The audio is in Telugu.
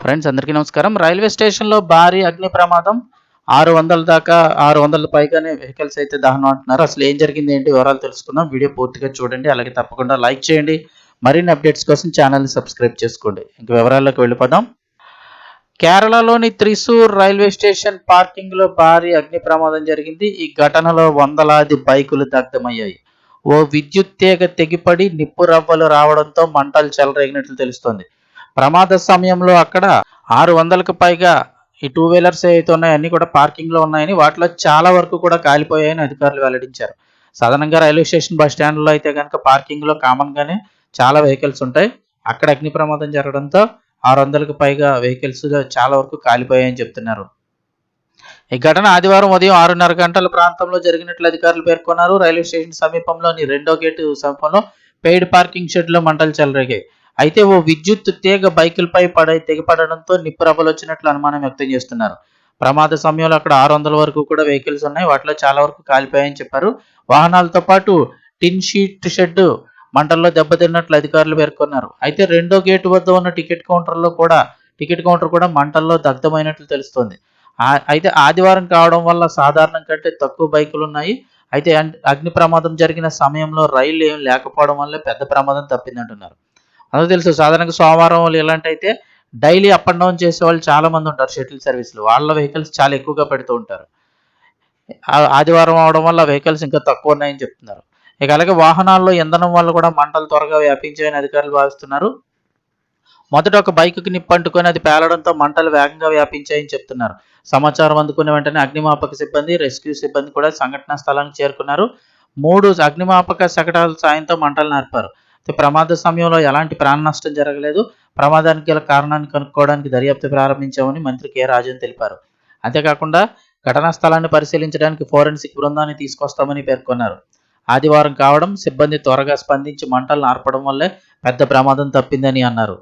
ఫ్రెండ్స్ అందరికీ నమస్కారం. రైల్వే స్టేషన్‌లో భారీ అగ్ని ప్రమాదం. 600 దాకా 600 పైగానే వెహికల్స్ అయితే దహనం అంటున్నారు. అసలు ఏం జరిగింది ఏంటి వివరాలు తెలుసుకుందాం. వీడియో పూర్తిగా చూడండి. అలాగే తప్పకుండా లైక్ చేయండి. మరిన్ని అప్డేట్స్ కోసం ఛానల్‌ని సబ్స్క్రైబ్ చేసుకోండి. ఇంక వివరాల్లోకి వెళ్ళిపోదాం. కేరళలోని త్రిశూర్ రైల్వే స్టేషన్ పార్కింగ్‌లో భారీ అగ్ని ప్రమాదం జరిగింది. ఈ ఘటనలో వందలాది బైకులు దగ్ధమయ్యాయి. ఓ విద్యుత్ తీగ తెగిపడి నిప్పు రవ్వలు రావడంతో మంటలు చెలరేగినట్లు తెలుస్తోంది. ప్రమాద సమయంలో అక్కడ 600కు పైగా ఈ టూ వీలర్స్ ఏవైతే ఉన్నాయో అన్నీ కూడా పార్కింగ్‌లో ఉన్నాయని, వాటిలో చాలా వరకు కూడా కాలిపోయాయని అధికారులు వెల్లడించారు. సాధారణంగా రైల్వే స్టేషన్ బస్ స్టాండ్‌లో అయితే గనుక పార్కింగ్‌లో కామన్‌గానే చాలా వెహికల్స్ ఉంటాయి. అక్కడ అగ్ని ప్రమాదం జరగడంతో 600కు పైగా వెహికల్స్ చాలా వరకు కాలిపోయాయని చెప్తున్నారు. ఈ ఘటన ఆదివారం ఉదయం 6:30 గంటల ప్రాంతంలో జరిగినట్లు అధికారులు పేర్కొన్నారు. రైల్వే స్టేషన్ సమీపంలోని రెండో గేటు సమీపంలో పెయిడ్ పార్కింగ్ షెడ్‌లో మంటలు చెలరేగాయి. అయితే ఓ విద్యుత్ తీగ బైకులపై తెగిపడడంతో నిప్పురవ్వలు వచ్చినట్లు అనుమానం వ్యక్తం చేస్తున్నారు. ప్రమాద సమయంలో అక్కడ 600 వరకు కూడా వెహికల్స్ ఉన్నాయి. వాటిలో చాలా వరకు కాలిపోయాయని చెప్పారు. వాహనాలతో పాటు టిన్ షీట్ షెడ్ మంటల్లో దెబ్బతిన్నట్లు అధికారులు పేర్కొన్నారు. అయితే రెండో గేటు వద్ద ఉన్న టికెట్ కౌంటర్ కూడా మంటల్లో దగ్ధమైనట్లు తెలుస్తోంది. అయితే ఆదివారం కావడం వల్ల సాధారణం కంటే తక్కువ బైకులు ఉన్నాయి. అయితే అగ్ని ప్రమాదం జరిగిన సమయంలో రైళ్లు ఏం లేకపోవడం వల్లే పెద్ద ప్రమాదం తప్పిందంటున్నారు. అందరూ తెలుసు సాధారణంగా సోమవారం ఇలాంటి అయితే డైలీ అప్ అండ్ డౌన్ చేసేవాళ్ళు చాలా మంది ఉంటారు షటిల్ సర్వీస్‌లో. వాళ్ళ వెహికల్స్ చాలా ఎక్కువగా పెడుతూ ఉంటారు. ఆదివారం అవడం వల్ల వెహికల్స్ ఇంకా తక్కువ ఉన్నాయని చెప్తున్నారు. ఇక అలాగే వాహనాల్లో ఇంధనం వల్ల కూడా మంటలు త్వరగా వ్యాపించాయని అధికారులు భావిస్తున్నారు. మొదట ఒక బైకుకి నిప్పంటుకొని అది పేలడంతో మంటలు వేగంగా వ్యాపించాయని చెప్తున్నారు. సమాచారం అందుకున్న వెంటనే అగ్నిమాపక సిబ్బంది, రెస్క్యూ సిబ్బంది కూడా సంఘటనా స్థలానికి చేరుకున్నారు. 3 అగ్నిమాపక శకటాల సాయంతో మంటలను ఆర్పారు. ప్రమాద సమయంలో ఎలాంటి ప్రాణ నష్టం జరగలేదు. ప్రమాదానికి గల కారణాన్ని కనుక్కోవడానికి దర్యాప్తు ప్రారంభించామని మంత్రి కె రాజన్ తెలిపారు. అంతేకాకుండా ఘటనా స్థలాన్ని పరిశీలించడానికి ఫోరెన్సిక్ బృందాన్ని తీసుకొస్తామని పేర్కొన్నారు. ఆదివారం కావడం, సిబ్బంది త్వరగా స్పందించి మంటలను ఆర్పడం వల్లే పెద్ద ప్రమాదం తప్పిందని అన్నారు.